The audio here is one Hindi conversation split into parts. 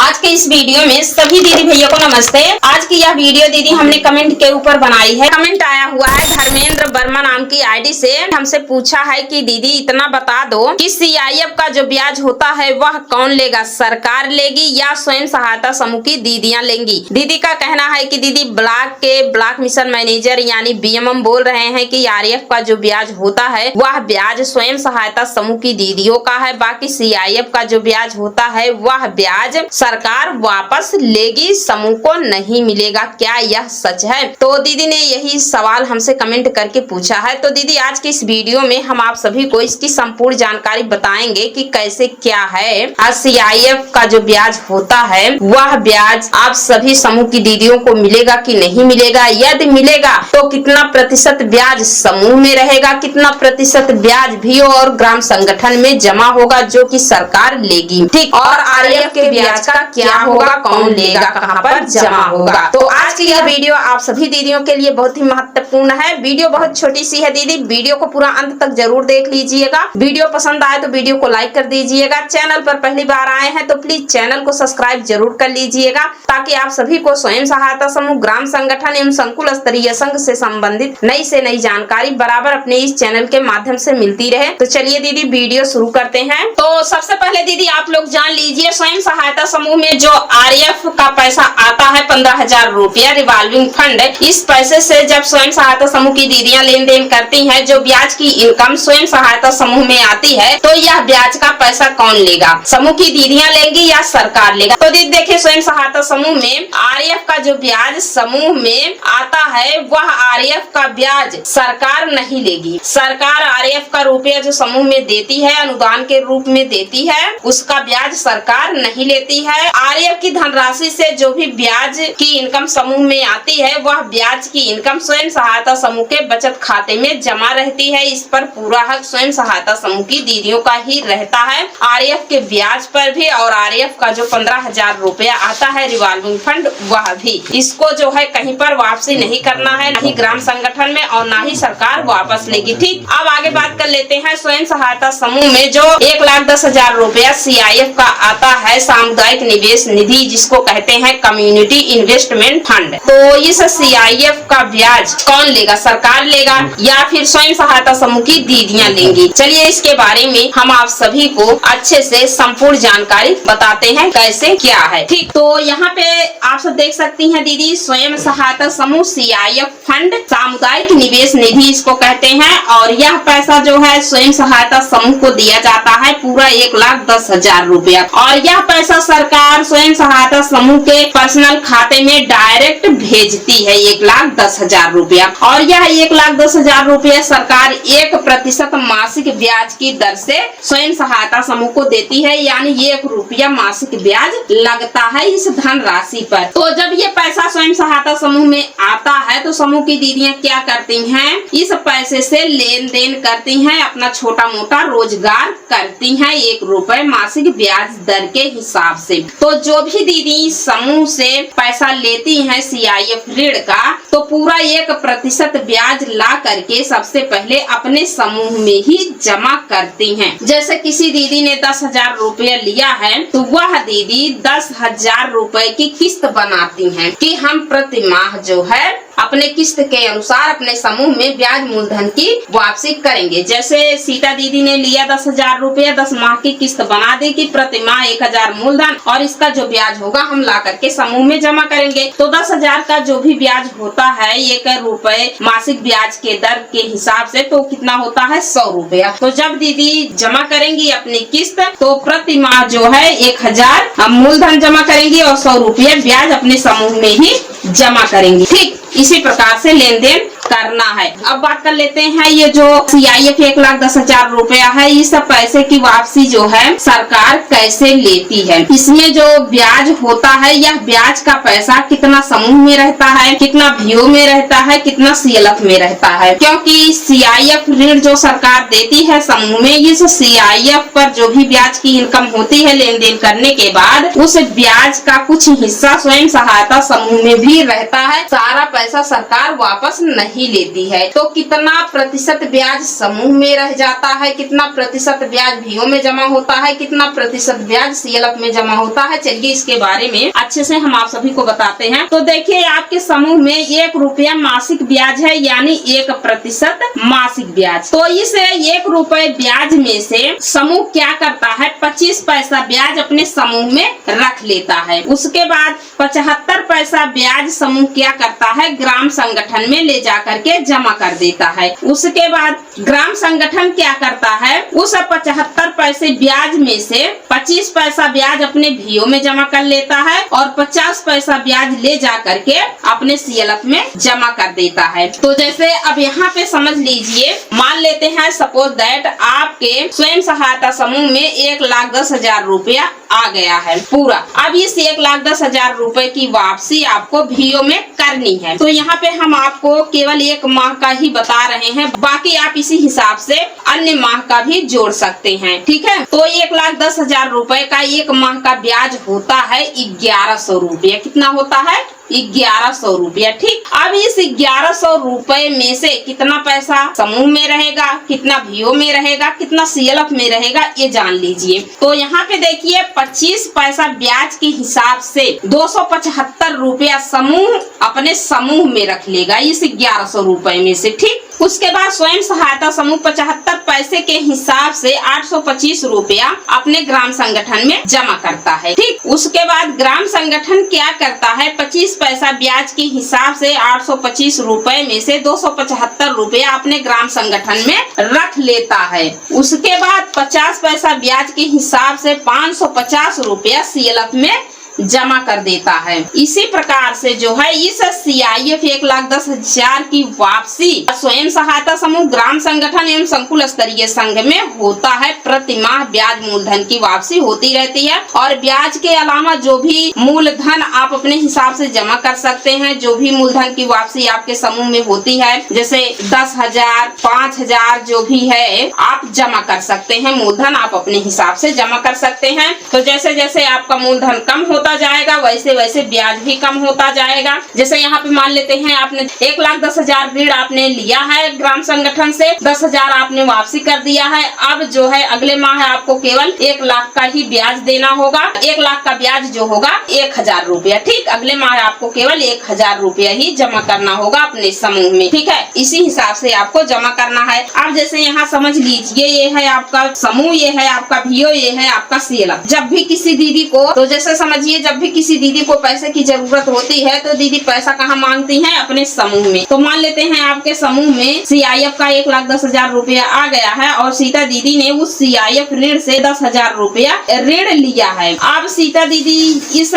आज के इस वीडियो में सभी दीदी भैया को नमस्ते। आज की यह वीडियो दीदी हमने कमेंट के ऊपर बनाई है। कमेंट आया हुआ है धर्मेंद्र वर्मा नाम की आईडी से। हमसे पूछा है कि दीदी इतना बता दो कि सीआईएफ का जो ब्याज होता है वह कौन लेगा, सरकार लेगी या स्वयं सहायता समूह की दीदियां लेंगी। दीदी का कहना है कि दीदी ब्लॉक मिशन मैनेजर यानी बीएमएम बोल रहे हैं कि आरएफ का जो ब्याज होता है वह ब्याज स्वयं सहायता समूह की दीदियों का है, बाकी सीआईएफ का जो ब्याज होता है वह ब्याज सरकार वापस लेगी, समूह को नहीं मिलेगा। क्या यह सच है? तो दीदी ने यही सवाल हमसे कमेंट करके पूछा है। तो दीदी आज की इस वीडियो में हम आप सभी को इसकी संपूर्ण जानकारी बताएंगे कि कैसे क्या है। सीआईएफ का जो ब्याज होता है वह ब्याज आप सभी समूह की दीदियों को मिलेगा कि नहीं मिलेगा, यदि मिलेगा तो कितना प्रतिशत ब्याज समूह में रहेगा, कितना प्रतिशत ब्याज भी और ग्राम संगठन में जमा होगा जो कि सरकार लेगी, ठीक। और आरएफ के ब्याज का क्या होगा, कौन लेगा, कहां पर जमा होगा। तो आज की यह वीडियो आप सभी दीदियों के लिए बहुत ही महत्वपूर्ण है। वीडियो बहुत छोटी सी है दीदी, वीडियो को पूरा अंत तक जरूर देख लीजिएगा। वीडियो पसंद आए तो वीडियो को लाइक कर दीजिएगा। चैनल पर पहली बार आए हैं तो प्लीज चैनल को सब्सक्राइब जरूर कर लीजिएगा ताकि आप सभी को स्वयं सहायता समूह, ग्राम संगठन एवं संकुल स्तरीय संघ से संबंधित नई से नई जानकारी बराबर अपने इस चैनल के माध्यम से मिलती रहे। तो चलिए दीदी वीडियो शुरू करते हैं। तो सबसे पहले दीदी आप लोग जान लीजिए स्वयं सहायता समूह में जो आरएफ का पैसा आता है 15,000 रुपया रिवॉल्विंग फंड, इस पैसे से जब स्वयं सहायता समूह की दीदियां लेन देन करती हैं, जो ब्याज की इनकम स्वयं सहायता समूह में आती है, तो यह ब्याज का पैसा कौन लेगा, समूह की दीदियां लेंगी या सरकार लेगा। तो दीदी देखिए स्वयं सहायता समूह में आरएफ का जो ब्याज समूह में आता है वह आरएफ का ब्याज सरकार नहीं लेगी। सरकार आरएफ का रुपया जो समूह में देती है, अनुदान के रूप में देती है, उसका ब्याज सरकार नहीं लेती है। आरएफ की धनराशि से जो भी ब्याज की इनकम समूह में आती है वह ब्याज की इनकम स्वयं सहायता समूह के बचत खाते में जमा रहती है। इस पर पूरा हक स्वयं सहायता समूह की दीदियों का ही रहता है। आरएफ के ब्याज पर भी और आरएफ का जो 15,000 रुपया आता है रिवॉल्विंग फंड वह भी, इसको जो है कहीं पर वापसी नहीं करना है, नहीं ग्राम संगठन में और ना ही सरकार वापस लेगी, ठीक। अब आगे बात कर लेते हैं स्वयं सहायता समूह में जो 1,10,000 रुपया सीआईएफ का आता है सामुदायिक निवेश निधि, जिसको कहते हैं कम्युनिटी इन्वेस्टमेंट फंड। तो इस सीआईएफ का ब्याज कौन लेगा, सरकार लेगा या फिर स्वयं सहायता समूह की दीदियां लेंगी। चलिए इसके बारे में हम आप सभी को अच्छे से संपूर्ण जानकारी बताते हैं कैसे क्या है, ठीक। तो यहाँ पे आप सब देख सकती हैं दीदी स्वयं सहायता समूह सीआईएफ फंड सामुदायिक निवेश निधि इसको कहते हैं, और यह पैसा जो है स्वयं सहायता समूह को दिया जाता है पूरा 1,10,000 रुपया, और यह पैसा सरकार स्वयं सहायता समूह के पर्सनल खाते में डायरेक्ट भेजती है 1,10,000 रुपया, और यह 1,10,000 रुपया सरकार 1% मासिक ब्याज की दर से स्वयं सहायता समूह को देती है, यानी 1 रुपया मासिक ब्याज लगता है इस धन राशि पर। तो जब ये पैसा स्वयं सहायता समूह में आता है तो समूह की दीदियां क्या करती हैं, इस पैसे से लेन देन करती हैं, अपना छोटा मोटा रोजगार करती हैं 1 रुपए मासिक ब्याज दर के हिसाब से। तो जो भी दीदी समूह से पैसा लेती हैं सीआईएफ ऋण का, तो पूरा 1% ब्याज ला करके सबसे पहले अपने समूह में ही जमा करती हैं। जैसे किसी दीदी ने 10,000 रुपया लिया है तो वह दीदी 10,000 रुपए की किस्त बनाती हैं कि हम प्रति माह जो है अपने किस्त के अनुसार अपने समूह में ब्याज मूलधन की वापसी करेंगे। जैसे सीता दीदी ने लिया 10,000 रुपया, 10 माह की किस्त बना दी कि प्रति माह 1,000 मूलधन और इसका जो ब्याज होगा हम ला करके समूह में जमा करेंगे। तो 10,000 का जो भी ब्याज होता है 1 रुपए मासिक ब्याज के दर के हिसाब से, तो कितना होता है 100 रुपया। तो जब दीदी जमा करेंगी अपनी किस्त तो प्रति माह जो है 1,000 मूलधन जमा करेंगी और 100 रुपया ब्याज अपने समूह में ही जमा करेंगी, ठीक। इसी प्रकार से लेन देन करना है। अब बात कर लेते हैं ये जो सीआईएफ 1,10,000 रुपया है, इस पैसे की वापसी जो है सरकार कैसे लेती है। इसमें जो ब्याज होता है यह ब्याज का पैसा कितना समूह में रहता है, कितना भीओ में रहता है, कितना सीएलएफ में रहता है, क्योंकि सीआईएफ ऋण जो सरकार देती है समूह में, इस सीआईएफ पर जो भी ब्याज की इनकम होती है लेन देन करने के बाद उस ब्याज का कुछ हिस्सा स्वयं सहायता समूह में भी रहता है। सारा पैसा सरकार वापस नहीं नहीं लेती है। तो कितना प्रतिशत ब्याज समूह में रह जाता है, कितना प्रतिशत ब्याज VO में जमा होता है, कितना प्रतिशत ब्याज CLF में जमा होता है, चलिए इसके बारे में अच्छे से हम आप सभी को बताते हैं। तो देखिए आपके समूह में 1 रुपया मासिक ब्याज है, यानी 1% मासिक ब्याज। तो इस 1 रुपए ब्याज में से समूह क्या करता है, 25 पैसा ब्याज अपने समूह में रख लेता है। उसके बाद 75 पैसा ब्याज समूह क्या करता है, ग्राम संगठन में ले जा करके जमा कर देता है। उसके बाद ग्राम संगठन क्या करता है, उस 75 पैसे ब्याज में से 25 पैसा ब्याज अपने VO में जमा कर लेता है और 50 पैसा ब्याज ले जा करके अपने CLF में जमा कर देता है। तो जैसे अब यहाँ पे समझ लीजिए, मान लेते हैं सपोज दैट आपके स्वयं सहायता समूह में 1,10,000 रुपया आ गया है पूरा। अब इस 1,10,000 रुपए की वापसी आपको VO में करनी है। तो यहाँ पे हम आपको केवल 1 माह का ही बता रहे हैं, बाकी आप इसी हिसाब से अन्य माह का भी जोड़ सकते हैं, ठीक है। तो 1,10,000 रुपए का 1 माह का ब्याज होता है 1100 रुपया। कितना होता है, 1100 रुपया, ठीक। अब इस 1100 रुपए में से कितना पैसा समूह में रहेगा, कितना VO में रहेगा, कितना CLF में रहेगा, ये जान लीजिए। तो यहाँ पे देखिए 25 पैसा ब्याज के हिसाब से 275 रुपया समूह अपने समूह में रख लेगा इस 1100 रुपए में से, ठीक। उसके बाद स्वयं सहायता समूह 75 पैसे के हिसाब से 825 रुपया अपने ग्राम संगठन में जमा करता है, ठीक। उसके बाद ग्राम संगठन क्या करता है, 25 पैसा ब्याज के हिसाब से 825 रुपए में से 275 रुपया अपने ग्राम संगठन में रख लेता है। उसके बाद 50 पैसा ब्याज के हिसाब से 550 रुपया CLF में जमा कर देता है। इसी प्रकार से जो है इस CIF 1,10,000 की वापसी स्वयं सहायता समूह, ग्राम संगठन एवं संकुल स्तरीय संघ में होता है। प्रति माह ब्याज मूलधन की वापसी होती रहती है और ब्याज के अलावा जो भी मूलधन आप अपने हिसाब से जमा कर सकते हैं, जो भी मूलधन की वापसी आपके समूह में होती है, जैसे 10,000, 5,000 जो भी है आप जमा कर सकते हैं। मूलधन आप अपने हिसाब से जमा कर सकते हैं। तो जैसे जैसे आपका मूलधन कम होता जाएगा वैसे वैसे ब्याज भी कम होता जाएगा। जैसे यहाँ पे मान लेते हैं आपने 1,10,000 ऋण आपने लिया है ग्राम संगठन से, 10,000 आपने वापसी कर दिया है। अब जो है अगले माह आपको केवल 1 लाख का ही ब्याज देना होगा। 1 लाख का ब्याज जो होगा 1,000 रुपया, ठीक। अगले माह आपको केवल 1,000 रुपया ही जमा करना होगा अपने समूह में, ठीक है। इसी हिसाब से आपको जमा करना है। अब जैसे यहाँ समझ लीजिए ये है आपका समूह, ये है आपका VO, ये है आपका CLF। जब भी किसी दीदी को, तो जैसे समझिए जब भी किसी दीदी को पैसे की जरूरत होती है तो दीदी पैसा कहाँ मांगती है, अपने समूह में। तो मान लेते हैं आपके समूह में CIF का 1,10,000 रुपया आ गया है और सीता दीदी ने उस CIF ऋण से 10,000 रुपया ऋण लिया है। अब सीता दीदी इस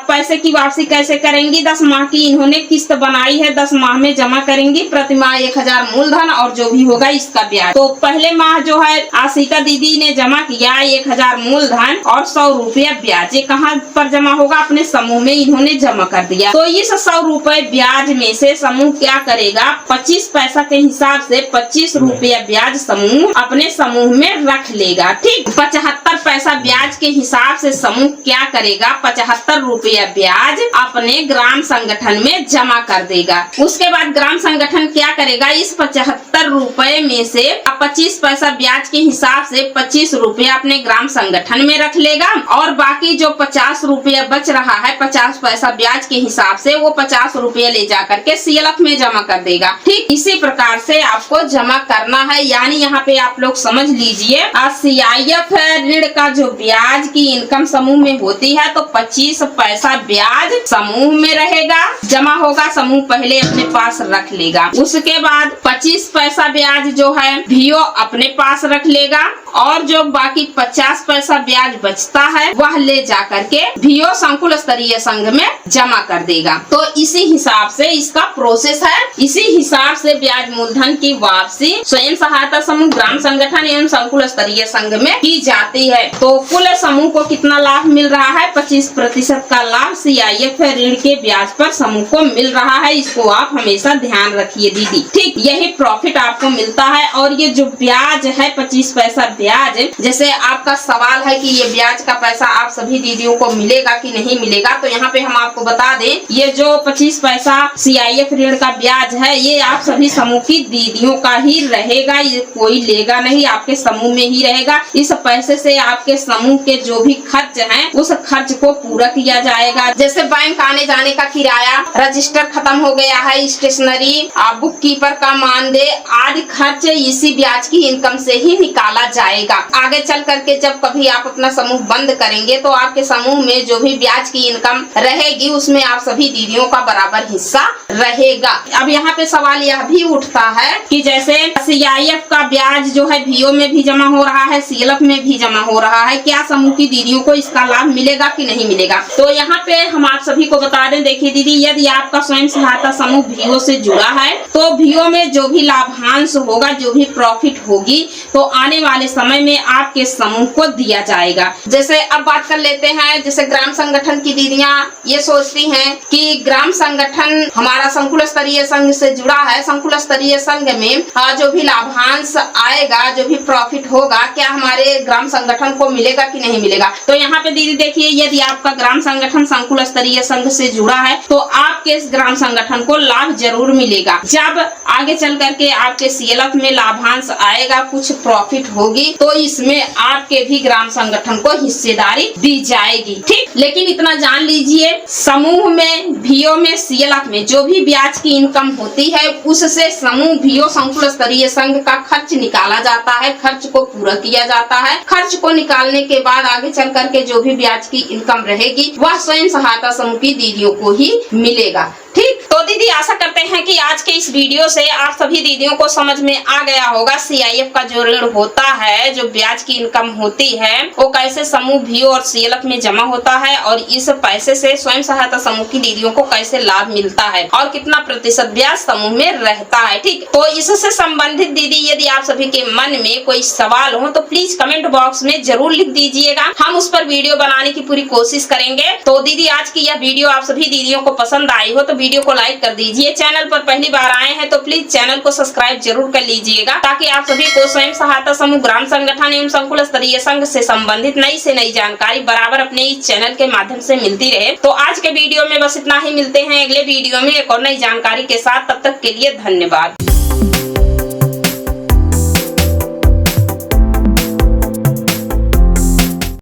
पैसे की वापसी कैसे करेंगी, 10 माह की इन्होंने किस्त बनाई है, 10 माह में जमा करेंगी। प्रति माह 1,000 मूलधन और जो भी होगा इसका ब्याज। तो पहले माह जो है सीता दीदी ने जमा किया 1,000 मूलधन और 100 रुपया ब्याज। ये कहाँ पर जमा होगा, अपने समूह में इन्होंने जमा कर दिया। तो इस 100 रुपए ब्याज में से समूह क्या करेगा, 25 पैसा के हिसाब से 25 रुपया ब्याज समूह अपने समूह में रख लेगा, ठीक। 75 पैसा ब्याज के हिसाब से समूह क्या करेगा, 75 रुपया ब्याज अपने ग्राम संगठन में जमा कर देगा। उसके बाद ग्राम संगठन क्या करेगा, इस 75 रुपए में से 25 पैसा ब्याज के हिसाब से 25 रुपया अपने ग्राम संगठन में रख लेगा और बाकी जो 50 रुपया बच रहा है 50 पैसा ब्याज के हिसाब से वो 50 रुपया ले जाकर के CLF में जमा कर देगा, ठीक। इसी प्रकार से आपको जमा करना है। यानी यहाँ पे आप लोग समझ लीजिए CIF ऋण का जो ब्याज की इनकम समूह में होती है तो 25 पैसा ब्याज समूह में रहेगा, जमा होगा, समूह पहले अपने पास रख लेगा। उसके बाद 25 पैसा ब्याज जो है VO अपने पास रख लेगा और जो बाकी 50 पैसा ब्याज बचता है वह ले जाकर के VO संकुल स्तरीय संघ में जमा कर देगा। तो इसी हिसाब से इसका प्रोसेस है। इसी हिसाब से ब्याज मूलधन की वापसी स्वयं सहायता समूह, ग्राम संगठन एवं संकुल स्तरीय संघ में की जाती है। तो कुल समूह को कितना लाभ मिल रहा है, 25% का लाभ CIF ऋण के ब्याज पर समूह को मिल रहा है। इसको आप हमेशा ध्यान रखिए दीदी, ठीक। यही प्रॉफिट आपको मिलता है और ये जो ब्याज है 25 पैसा ब्याज, जैसे आपका सवाल है कि ये ब्याज का पैसा आप सभी दीदियों को मिलेगा कि नहीं मिलेगा, तो यहाँ पे हम आपको बता दें ये जो 25 पैसा CIF ऋण का ब्याज है ये आप सभी समूह की दीदियों का ही रहेगा, ये कोई लेगा नहीं, आपके समूह में ही रहेगा। इस पैसे से आपके समूह के जो भी खर्च हैं उस खर्च को पूरा किया जाएगा। जैसे बैंक आने जाने का किराया, रजिस्टर खत्म हो गया है, स्टेशनरी, बुक कीपर का मानदेय आदि खर्च इसी ब्याज की इनकम से ही निकाला जाएगा। आगे चल करके जब कभी आप अपना समूह बंद करेंगे तो आपके समूह में जो भी ब्याज की इनकम रहेगी उसमें आप सभी दीदियों का बराबर हिस्सा रहेगा। अब यहाँ पे सवाल यह भी उठता है कि जैसे CIF का ब्याज जो है VO में भी जमा हो रहा है, CLF में भी जमा हो रहा है, क्या समूह की दीदियों को इसका लाभ मिलेगा कि नहीं मिलेगा? तो यहाँ पे हम आप सभी को बता दें, देखिए दीदी, यदि आपका स्वयं सहायता समूह VO से जुड़ा है तो VO में जो भी लाभांश होगा, जो भी प्रॉफिट होगी, तो आने वाले समय में आपके समूह को दिया जाएगा। जैसे अब बात कर लेते हैं, जैसे ग्राम संगठन की दीदियां ये सोचती हैं कि ग्राम संगठन हमारा संकुल स्तरीय संघ से जुड़ा है, संकुल स्तरीय संघ में जो भी लाभांश आएगा, जो भी प्रॉफिट होगा, क्या हमारे ग्राम संगठन को मिलेगा कि नहीं मिलेगा? तो यहाँ पे दीदी देखिए, यदि आपका ग्राम संगठन संकुल स्तरीय संघ से जुड़ा है तो आपके इस ग्राम संगठन को लाभ जरूर मिलेगा। जब आगे चल करके आपके CLF में लाभांश आएगा, कुछ प्रॉफिट होगी, तो इसमें आपके भी ग्राम संगठन को हिस्सेदारी दी जाएगी। ठीक, लेकिन इतना जान लीजिए, समूह में VO में CLF में जो भी ब्याज की इनकम होती है उससे समूह VO संकुल स्तरीय संघ का खर्च निकाला जाता है, खर्च को पूरा किया जाता है। खर्च को निकालने के बाद आगे चल करके जो भी ब्याज की इनकम रहेगी वह स्वयं सहायता समूह की दीदियों को ही मिलेगा। ठीक, तो दीदी आशा करते हैं कि आज के इस वीडियो से आप सभी दीदियों को समझ में आ गया होगा CIF का जो ऋण होता है, जो ब्याज की इनकम होती है, वो कैसे समूह VO और CLF में जमा होता है और इस पैसे से स्वयं सहायता समूह की दीदियों को कैसे लाभ मिलता है और कितना प्रतिशत ब्याज समूह में रहता है। ठीक, तो इससे संबंधित दीदी यदि आप सभी के मन में कोई सवाल हो तो प्लीज कमेंट बॉक्स में जरूर लिख दीजिएगा, हम उस पर वीडियो बनाने की पूरी कोशिश करेंगे। तो दीदी आज की यह वीडियो आप सभी दीदियों को पसंद आई हो तो वीडियो को लाइक कर दीजिए। चैनल पर पहली बार आए हैं तो प्लीज चैनल को सब्सक्राइब जरूर कर लीजिएगा, ताकि आप सभी को स्वयं सहायता समूह, ग्राम संगठन एवं संकुल स्तरीय संघ से संबंधित नई से नई जानकारी बराबर अपने इस चैनल के माध्यम से मिलती रहे। तो आज के वीडियो में बस इतना ही, मिलते हैं अगले वीडियो में एक और नई जानकारी के साथ। तब तक के लिए धन्यवाद।